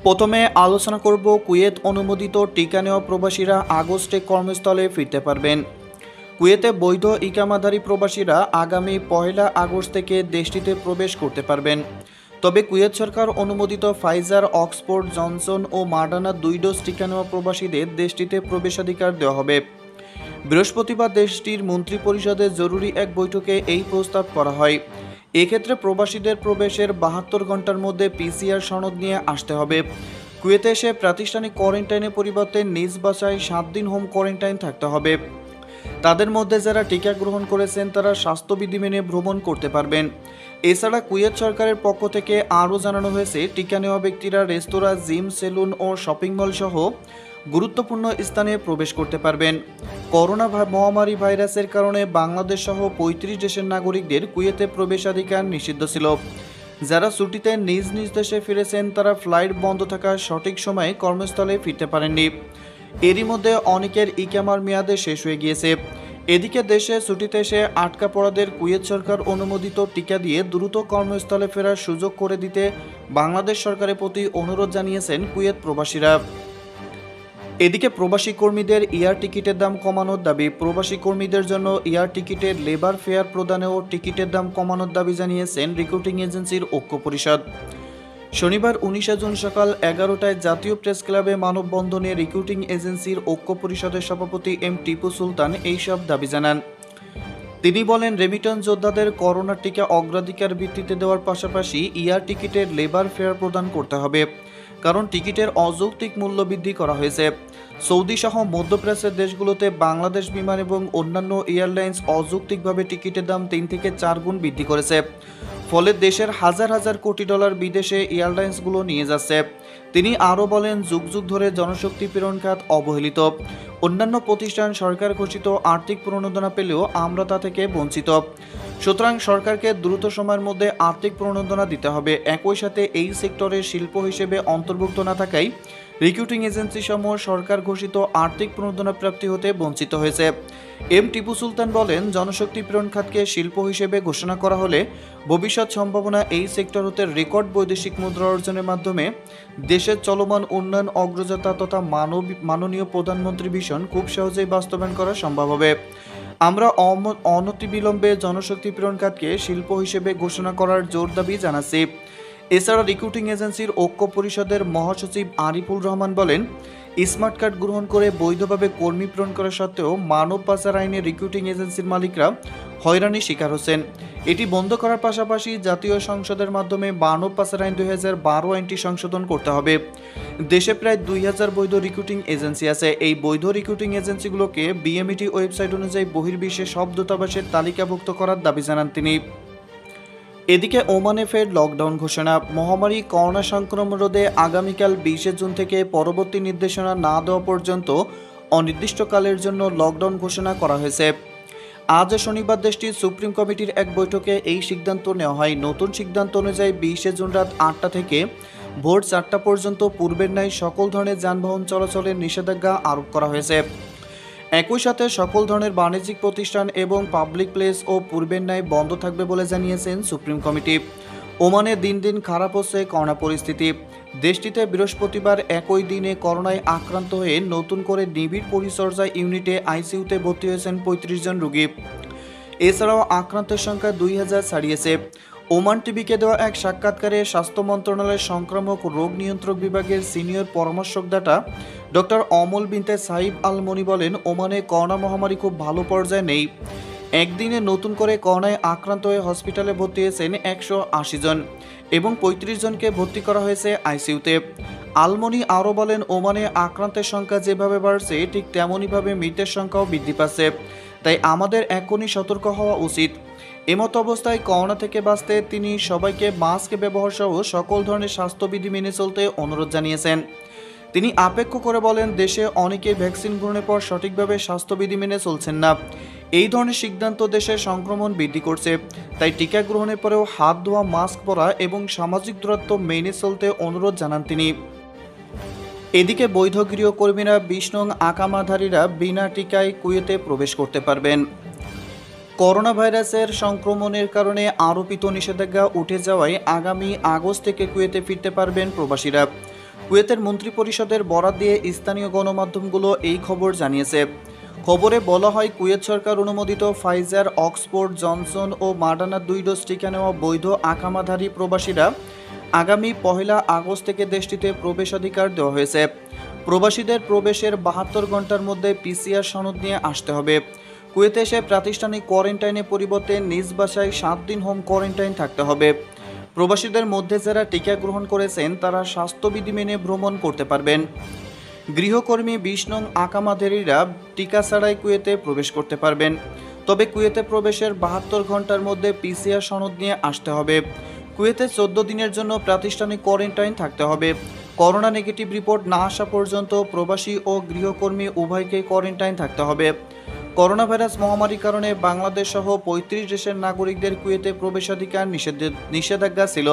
প্রথমে আলোচনা করব কুয়েত অনুমোদিত টিকা নেওয়া প্রবাসীরা আগস্টে কর্মস্থলে ফিরতে পারবেন। কুয়েতে বৈধ ইকামাধারী প্রবাসীরা আগামী 1 আগস্ট থেকে দেশটিতে প্রবেশ করতে পারবেন। তবে কুয়েত সরকার অনুমোদিত ফাইজার, অক্সফোর্ড, জনসন ও মাডার্না 2 ডোজ টিকা নেওয়া প্রবাসীদের দেশটিতে প্রবেশাধিকার দেওয়া হবে। বৃহস্পতিবার দেশটির মন্ত্রিপরিষদের জরুরি এক বৈঠকে এই প্রস্তাব করা হয়। এক্ষেত্রে প্রবাসীদের প্রবেশের 72 ঘন্টার মধ্যে পিসিআর সনদ নিয়ে আসতে হবে। কুয়েতে এসে প্রাতিষ্ঠানিক কোয়ারেন্টাইনের পরিবর্তে নিজ বাসায় 7 দিন হোম কোয়ারেন্টাইন থাকতে হবে। তাদের মধ্যে যারা টিকা গ্রহণ করেছেন তারা স্বাস্থ্যবিধি মেনে ভ্রমণ করতে পারবেন। এছাড়া কুয়েত সরকারের পক্ষ থেকে আরও জানানো হয়েছে, টিকা নেওয়া ব্যক্তিরা রেস্তোরাঁ, জিম, সেলুন ও শপিং মল সহ গুরুত্বপূর্ণ স্থানে প্রবেশ করতে পারবেন। করোনা মহামারী ভাইরাসের কারণে বাংলাদেশ সহ 35 দেশের নাগরিকদের কুয়েতে প্রবেশাধিকার নিষিদ্ধ ছিল। যারা ছুটিতে নিজ নিজ দেশে ফিরেছেন তারা ফ্লাইট বন্ধ থাকার সঠিক সময়ে কর্মস্থলে ফিরতে পারেননি। এরই মধ্যে অনেকের ইকামার মেয়াদে শেষ হয়ে গিয়েছে। এদিকে দেশে ছুটিতে এসে আটকা পড়াদের কুয়েত সরকার অনুমোদিত টিকা দিয়ে দ্রুত কর্মস্থলে ফেরার সুযোগ করে দিতে বাংলাদেশ সরকারের প্রতি অনুরোধ জানিয়েছেন কুয়েত প্রবাসীরা। এদিকে প্রবাসী কর্মীদের এয়ার টিকিটের দাম কমানোর দাবি। প্রবাসী কর্মীদের জন্য এয়ার টিকিটের লেবার ফেয়ার প্রদানে ও টিকিটের দাম কমানোর দাবি জানিয়েছেন রিক্রুটিং এজেন্সির ঐক্য পরিষদ। শনিবার 19 জুন সকাল 11টায় জাতীয় প্রেস ক্লাবে মানববন্ধনে রিক্রুটিং এজেন্সির ঐক্য পরিষদের সভাপতি এম টিপু সুলতান এইসব দাবি জানান। তিনি বলেন, রেমিটেন্স যোদ্ধাদের করোনা টিকা অগ্রাধিকার ভিত্তিতে দেওয়ার পাশাপাশি এয়ার টিকিটের লেবার ফেয়ার প্রদান করতে হবে, কারণ টিকিটের অযৌক্তিক মূল্য বৃদ্ধি করা হয়েছে। সৌদি সহ মধ্যপ্রাচ্যের দেশগুলোতে বাংলাদেশ বিমান এবং অন্যান্য এয়ারলাইন্স অযৌক্তিকভাবে টিকিটের দাম 3 থেকে 4 গুণ বৃদ্ধি করেছে। ফলে দেশের হাজার হাজার কোটি ডলার বিদেশে এয়ারলাইন্সগুলো নিয়ে যাচ্ছে। তিনি আরও বলেন, যুগ যুগ ধরে জনশক্তি প্রেরণ খাত অবহেলিত। অন্যান্য প্রতিষ্ঠান সরকার ঘোষিত আর্থিক প্রণোদনা পেলেও আমরা তা থেকে বঞ্চিত। সুতরাং সরকারকে দ্রুত সময়ের মধ্যে আর্থিক প্রণোদনা দিতে হবে। একই সাথে এই সেক্টরের শিল্প হিসেবে অন্তর্ভুক্ত না থাকায় রিক্রুটিং এজেন্সি সমূহ সরকার ঘোষিত আর্থিক প্রণোদনা প্রাপ্তি হতে বঞ্চিত হয়েছে। এম টিপু সুলতান বলেন, জনশক্তি প্রেরণ খাতকে শিল্প হিসেবে ঘোষণা করা হলে ভবিষ্যৎ সম্ভাবনা এই সেক্টর হতে রেকর্ড বৈদেশিক মুদ্রা অর্জনের মাধ্যমে দেশের চলমান উন্নয়ন অগ্রযাত্রা তথা মাননীয় প্রধানমন্ত্রী ভিশন খুব সহজেই বাস্তবায়ন করা সম্ভব হবে। আমরা অনতিবিলম্বে জনশক্তি প্রেরণ খাতকে শিল্প হিসেবে ঘোষণা করার জোর দাবি জানাচ্ছি। এছাড়া রিক্রুটিং এজেন্সির ঐক্য পরিষদের মহাসচিব আরিফুল রহমান বলেন, স্মার্ট কার্ড গ্রহণ করে বৈধভাবে কর্মী প্রেরণ করা সত্ত্বেও মানব পাচার আইনে রিক্রুটিং এজেন্সির মালিকরা হয়রানির শিকার হচ্ছেন। এটি বন্ধ করার পাশাপাশি জাতীয় সংসদের মাধ্যমে মানব পাচার আইন 2012 আইনটি সংশোধন করতে হবে। দেশে প্রায় 2000 বৈধ রিক্রুটিং এজেন্সি আছে। এই বৈধ রিক্রুটিং এজেন্সিগুলোকে বিএমইটি ওয়েবসাইট অনুযায়ী বহির্বিশ্বে সব দূতাবাসের তালিকাভুক্ত করার দাবি জানান তিনি। এদিকে ওমানে ফের লকডাউন ঘোষণা। মহামারী করোনা সংক্রমণ রোধে আগামীকাল 20 জুন থেকে পরবর্তী নির্দেশনা না দেওয়া পর্যন্ত অনির্দিষ্টকালের জন্য লকডাউন ঘোষণা করা হয়েছে। আজ শনিবার দেশটির সুপ্রিম কমিটির এক বৈঠকে এই সিদ্ধান্ত নেওয়া হয়। নতুন সিদ্ধান্ত অনুযায়ী 20 জুন রাত 8টা থেকে ভোর 4টা পর্যন্ত পূর্বের ন্যায় সকল ধরনের যানবাহন চলাচলের নিষেধাজ্ঞা আরোপ করা হয়েছে। একই সাথে সকল ধরনের বাণিজ্যিক প্রতিষ্ঠান এবং পাবলিক প্লেস ও পূর্বের ন্যায় বন্ধ থাকবে বলে জানিয়েছেন সুপ্রিম কমিটি। ওমানে দিন দিন খারাপ হচ্ছে করোনা পরিস্থিতি। দেশটিতে বৃহস্পতিবার একই দিনে করোনায় আক্রান্ত হয়ে নতুন করে নিবিড় পরিচর্যা ইউনিটে আইসিইউতে ভর্তি হয়েছেন 35 জন রোগী। এছাড়াও আক্রান্তের সংখ্যা 2000 ছাড়িয়েছে। ওমান টিভিকে দেওয়া এক সাক্ষাৎকারে স্বাস্থ্য মন্ত্রণালয়ের সংক্রামক রোগ নিয়ন্ত্রক বিভাগের সিনিয়র পরামর্শকদাতা ডক্টর অমল বিনতে সাইব আল মনি বলেন, ওমানে করোনা মহামারী খুব ভালো পর্যায়ে নেই। একদিনে নতুন করে করোনায় আক্রান্ত হয়ে হসপিটালে ভর্তি হয়েছেন 180 জন এবং 35 জনকে ভর্তি করা হয়েছে আইসিইউতে। আলমনি আরও বলেন, ওমানে আক্রান্তের সংখ্যা যেভাবে বাড়ছে ঠিক তেমনইভাবে মৃতের সংখ্যাও বৃদ্ধি পাচ্ছে। তাই আমাদের এখনই সতর্ক হওয়া উচিত। এমতো অবস্থায় করোনা থেকে বাঁচতে তিনি সবাইকে মাস্ক ব্যবহার সহ সকল ধরনের স্বাস্থ্যবিধি মেনে চলতে অনুরোধ জানিয়েছেন। তিনি আপেক্ষ করে বলেন, দেশে অনেকে ভ্যাকসিন গ্রহণের পর সঠিকভাবে স্বাস্থ্যবিধি মেনে চলছেন না। এই ধরনের সিদ্ধান্ত দেশের সংক্রমণ বৃদ্ধি করছে। তাই টিকা গ্রহণের পরেও হাত ধোয়া, মাস্ক পরা এবং সামাজিক দূরত্ব মেনে চলতে অনুরোধ জানান তিনি। এদিকে বৈধ গৃহকর্মীরা 20 নং আকামাধারীরা বিনা টিকায় কুয়েতে প্রবেশ করতে পারবেন। করোনা ভাইরাসের সংক্রমণের কারণে আরোপিত নিষেধাজ্ঞা উঠে যাওয়ায় আগামী আগস্ট থেকে কুয়েতে ফিরতে পারবেন প্রবাসীরা। কুয়েতের মন্ত্রিপরিষদের বরাত দিয়ে স্থানীয় গণমাধ্যমগুলো এই খবর জানিয়েছে। খবরে বলা হয়, কুয়েত সরকার অনুমোদিত ফাইজার, অক্সফোর্ড, জনসন ও মাডানা 2 ডোজ টিকা নেওয়া বৈধ আকামাধারী প্রবাসীরা আগামী 1 আগস্ট থেকে দেশটিতে প্রবেশাধিকার দেওয়া হয়েছে। প্রবাসীদের প্রবেশের 72 ঘন্টার মধ্যে পিসিআর সনদ নিয়ে আসতে হবে। কুয়েতে এসে প্রাতিষ্ঠানিক কোয়ারেন্টাইনের পরিবর্তে নিজ বাসায় 7 দিন হোম কোয়ারেন্টাইন থাকতে হবে। প্রবাসীদের মধ্যে যারা টিকা গ্রহণ করেছেন তারা স্বাস্থ্যবিধি মেনে ভ্রমণ করতে পারবেন। গৃহকর্মী 20 নং আকামাধারীরা টিকা ছাড়াই কুয়েতে প্রবেশ করতে পারবেন। তবে কুয়েতে প্রবেশের 72 ঘন্টার মধ্যে পিসিআর সনদ নিয়ে আসতে হবে। কুয়েতে 14 দিনের জন্য প্রাতিষ্ঠানিক কোয়ারেন্টাইন থাকতে হবে। করোনা নেগেটিভ রিপোর্ট না আসা পর্যন্ত প্রবাসী ও গৃহকর্মী উভয়কেই কোয়ারেন্টাইন থাকতে হবে। করোনা ভাইরাস মহামারীর কারণে বাংলাদেশ সহ 35 দেশের নাগরিকদের কুয়েতে প্রবেশাধিকার নিষেধাজ্ঞা ছিল।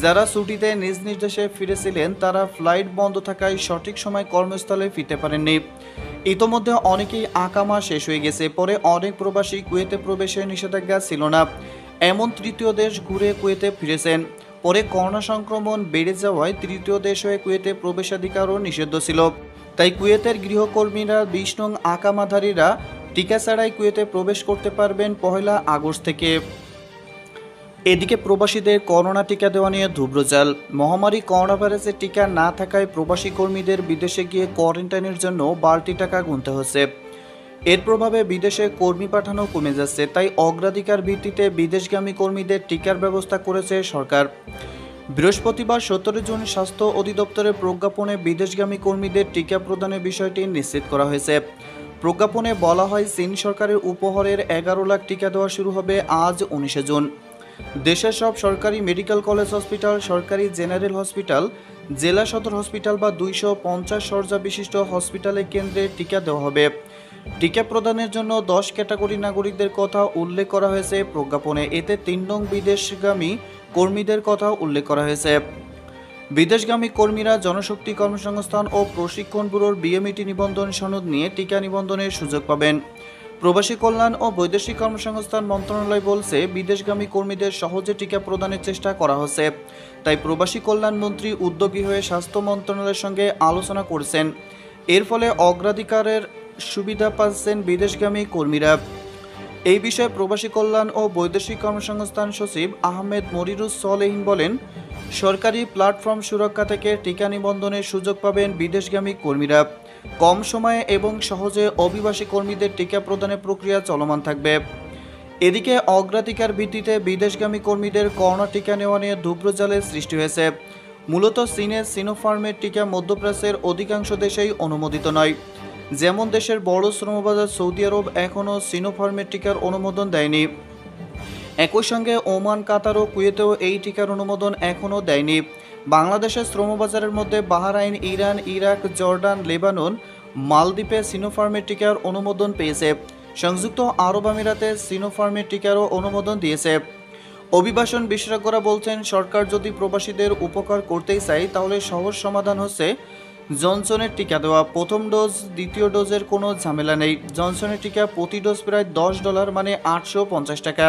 যারা ছুটিতে নিজ নিজ দেশে ফিরেছিলেন তারা ফ্লাইট বন্ধ থাকায় সঠিক সময় কর্মস্থলে ফিরতে পারেননি। ইতোমধ্যে অনেকেই আকামা শেষ হয়ে গেছে। পরে অনেক প্রবাসী কুয়েতে প্রবেশের নিষেধাজ্ঞা ছিল না এমন তৃতীয় দেশ ঘুরে কুয়েতে ফিরেছেন। পরে করোনা সংক্রমণ বেড়ে যাওয়ায় তৃতীয় দেশ হয়ে কুয়েতে প্রবেশাধিকারও নিষিদ্ধ ছিল। তাই কুয়েতের গৃহকর্মীরা 20 নং আকামাধারীরা টিকা ছাড়াই কুয়েতে প্রবেশ করতে পারবেন 1 আগস্ট থেকে। এদিকে প্রবাসীদের করোনা টিকা দেওয়া নিয়ে ধুব্রজাল। মহামারী করোনা ভাইরাসের টিকা না থাকায় প্রবাসী কর্মীদের বিদেশে গিয়ে কোয়ারেন্টাইনের জন্য বাড়তি টাকা গুনতে হচ্ছে। এর প্রভাবে বিদেশে কর্মী পাঠানো কমে যাচ্ছে। তাই অগ্রাধিকার ভিত্তিতে বিদেশগামী কর্মীদের টিকার ব্যবস্থা করেছে সরকার। বৃহস্পতিবার 17 জুন স্বাস্থ্য অধিদপ্তরের প্রজ্ঞাপনে বিদেশগামী কর্মীদের টিকা প্রদানের বিষয়টি নিশ্চিত করা হয়েছে। প্রজ্ঞাপনে বলা হয়, চীন সরকারের উপহারের 11 লাখ টিকা দেওয়া শুরু হবে আজ 19 জুন। দেশের সব সরকারি মেডিকেল কলেজ হাসপাতাল, সরকারি জেনারেল হসপিটাল, জেলা সদর হসপিটাল বা 250 শয্যা বিশিষ্ট হসপিটালে কেন্দ্রে টিকা দেওয়া হবে। টিকা প্রদানের জন্য 10 ক্যাটাগরি নাগরিকদের কথা উল্লেখ করা হয়েছে প্রজ্ঞাপনে। এতে 3 নং বিদেশগামী কর্মীদের কথা উল্লেখ করা হয়েছে। বিদেশগামী কর্মীরা জনশক্তি কর্মসংস্থান ও প্রশিক্ষণ ব্যুরোর বিএমইটি নিবন্ধন সনদ নিয়ে টিকা নিবন্ধনের সুযোগ পাবেন। প্রবাসী কল্যাণ ও বৈদেশিক কর্মসংস্থান মন্ত্রণালয় বলছে, বিদেশগামী কর্মীদের সহজে টিকা প্রদানের চেষ্টা করা হচ্ছে। তাই প্রবাসী কল্যাণ মন্ত্রী উদ্যোগী হয়ে স্বাস্থ্য মন্ত্রণালয়ের সঙ্গে আলোচনা করেছেন। এর ফলে অগ্রাধিকারের সুবিধা পাচ্ছেন বিদেশগামী কর্মীরা। এই বিষয়ে প্রবাসী কল্যাণ ও বৈদেশিক কর্মসংস্থান সচিব আহমেদ মনিরুস সলেহীন বলেন, সরকারি প্ল্যাটফর্ম সুরক্ষা থেকে টিকা নিবন্ধনের সুযোগ পাবেন বিদেশগামী কর্মীরা। কম সময়ে এবং সহজে অভিবাসী কর্মীদের টিকা প্রদানের প্রক্রিয়া চলমান থাকবে। এদিকে অগ্রাধিকার ভিত্তিতে বিদেশগামী কর্মীদের করোনা টিকা নেওয়া নিয়ে ধুব্রজালের সৃষ্টি হয়েছে। মূলত চীনের সিনোফার্মের টিকা মধ্যপ্রাচ্যের অধিকাংশ দেশেই অনুমোদিত নয়। যেমন দেশের বড় শ্রমবাজার সৌদি আরব এখনও সিনোফার্মের টিকার অনুমোদন দেয়নি। একই সঙ্গে ওমান, কাতার ও কুয়েতেও এই টিকার অনুমোদন এখনও দেয়নি। বাংলাদেশের শ্রমবাজারের মধ্যে Bahrain, Iran, Iraq, Jordan, Lebanon, মালদ্বীপে সিনোফার্মের টিকার অনুমোদন পেয়েছে। সংযুক্ত আরব আমিরাতে সিনোফার্মের টিকারও অনুমোদন দিয়েছে। অভিবাসন বিশেষজ্ঞরা বলছেন, সরকার যদি প্রবাসীদের উপকার করতেই চায় তাহলে সহজ সমাধান হচ্ছে জনসনের টিকা দেওয়া। প্রথম ডোজ, দ্বিতীয় ডোজের কোনো ঝামেলা নেই। জনসনের টিকা প্রতি ডোজ প্রায় $10 মানে 850 টাকা।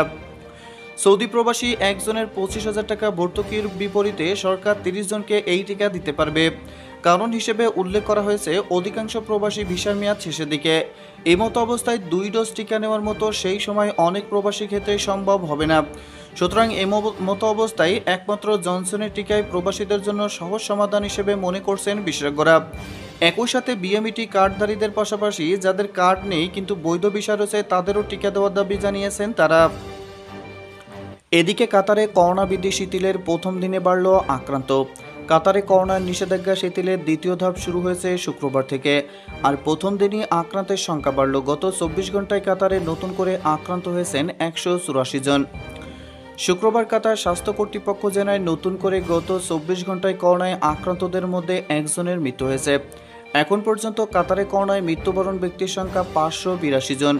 সৌদি প্রবাসী একজনের 25,000 টাকা ভর্তুকির বিপরীতে সরকার 30 জনকে এই টিকা দিতে পারবে। কারণ হিসেবে উল্লেখ করা হয়েছে, অধিকাংশ প্রবাসী ভিসার মেয়াদ শেষের দিকে। এই মতো অবস্থায় 2 ডোজ টিকা নেওয়ার মতো সেই সময় অনেক প্রবাসী ক্ষেত্রে সম্ভব হবে না। সুতরাং এই মতো অবস্থায় একমাত্র জনসনের টিকাই প্রবাসীদের জন্য সহজ সমাধান হিসেবে মনে করছেন বিশেষজ্ঞরা। একই সাথে বিএমইটি কার্ডধারীদের পাশাপাশি যাদের কার্ড নেই কিন্তু বৈধ ভিসা রয়েছে তাদেরও টিকা দেওয়ার দাবি জানিয়েছেন তারা। এদিকে কাতারে করোনা বিধি শিথিলের প্রথম দিনে বাড়ল আক্রান্ত। কাতারে করোনার নিষেধাজ্ঞা শিথিলের দ্বিতীয় ধাপ শুরু হয়েছে শুক্রবার থেকে। আর প্রথম দিনই আক্রান্তের সংখ্যা বাড়ল। গত 24 ঘন্টায় কাতারে নতুন করে আক্রান্ত হয়েছেন 184 জন। শুক্রবার কাতার স্বাস্থ্য কর্তৃপক্ষ জানায়, নতুন করে গত 24 ঘন্টায় করোনায় আক্রান্তদের মধ্যে একজনের মৃত্যু হয়েছে। এখন পর্যন্ত কাতারে করোনায় মৃত্যুবরণ ব্যক্তির সংখ্যা 582 জন।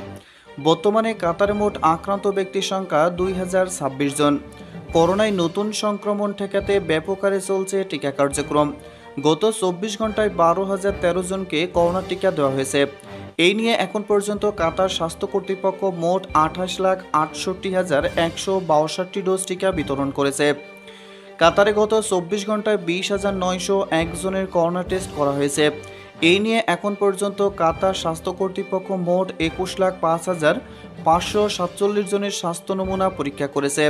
বর্তমানে কাতারে মোট আক্রান্ত ব্যক্তির সংখ্যা 2026 জন। করোনায় নতুন সংক্রমণ ঠেকাতে ব্যাপক হারে চলছে টিকা কার্যক্রম। গত 24 ঘন্টায় 12,013 জনকে করোনা টিকা দেওয়া হয়েছে। এই নিয়ে এখন পর্যন্ত কাতার স্বাস্থ্য কর্তৃপক্ষ মোট 28,68,162 ডোজ টিকা বিতরণ করেছে। কাতারে গত 24 ঘন্টায় 20,901 জনের করোনা টেস্ট করা হয়েছে। এই নিয়ে এখন পর্যন্ত কাতার স্বাস্থ্য কর্তৃপক্ষ মোট 21,05,547 জনের স্বাস্থ্য নমুনা পরীক্ষা করেছে।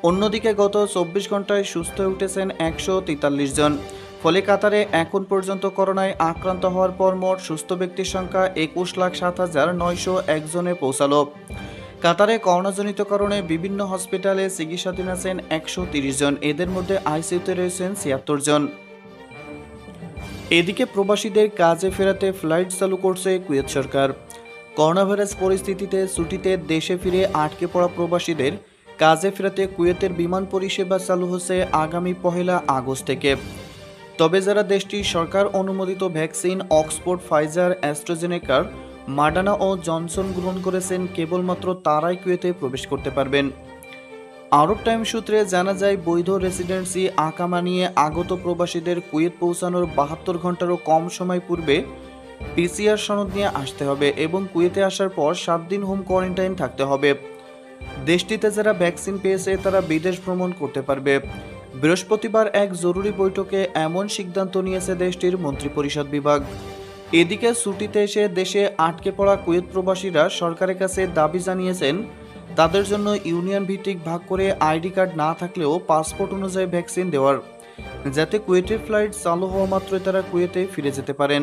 অন্যদিকে গত 24 ঘন্টায় সুস্থ হয়ে উঠেছেন 143 জন। ফলে কাতারে এখন পর্যন্ত করোনায় আক্রান্ত হওয়ার পর মোট সুস্থ ব্যক্তির সংখ্যা 21,07,901 জনে পৌঁছালো। কাতারে করোনাজনিত কারণে বিভিন্ন হসপিটালে চিকিৎসাধীন আছেন 130 জন, এদের মধ্যে আইসিইউতে রয়েছেন 76 জন। এদিকে প্রবাসীদের কাজে ফেরাতে ফ্লাইট চালু করছে কুয়েত সরকার। করোনা ভাইরাস পরিস্থিতিতে ছুটিতে দেশে ফিরে আটকে পড়া প্রবাসীদের কাজে ফেরাতে কুয়েতের বিমান পরিষেবা চালু হচ্ছে আগামী 1 আগস্ট থেকে। তবে যারা দেশটির সরকার অনুমোদিত ভ্যাকসিন অক্সফোর্ড, ফাইজার, অ্যাস্ট্রাজেনেকার, মাডানা ও জনসন গ্রহণ করেছেন কেবলমাত্র তারাই কুয়েতে প্রবেশ করতে পারবেন। আরব টাইম সূত্রে জানা যায়, বৈধ রেসিডেন্সি আকামা নিয়ে আগত প্রবাসীদের কুয়েত পৌঁছানোর 72 ঘন্টারও কম সময় পূর্বে পিসিআর সনদ নিয়ে আসতে হবে এবং কুয়েতে আসার পর 7 দিন হোম কোয়ারেন্টাইন থাকতে হবে। দেশটিতে যারা ভ্যাকসিন পেয়েছে তারা বিদেশ ভ্রমণ করতে পারবে। বৃহস্পতিবার এক জরুরি বৈঠকে এমন সিদ্ধান্ত নিয়েছে দেশটির মন্ত্রিপরিষদ বিভাগ। এদিকে ছুটিতে এসে দেশে আটকে পড়া কুয়েত প্রবাসীরা সরকারের কাছে দাবি জানিয়েছেন তাদের জন্য ইউনিয়ন ভিত্তিক ভাগ করে আইডি কার্ড না থাকলেও পাসপোর্ট অনুযায়ী ভ্যাকসিন দেওয়ার, যাতে কুয়েটের ফ্লাইট চালু হওয়া মাত্রই তারা কুয়েতে ফিরে যেতে পারেন।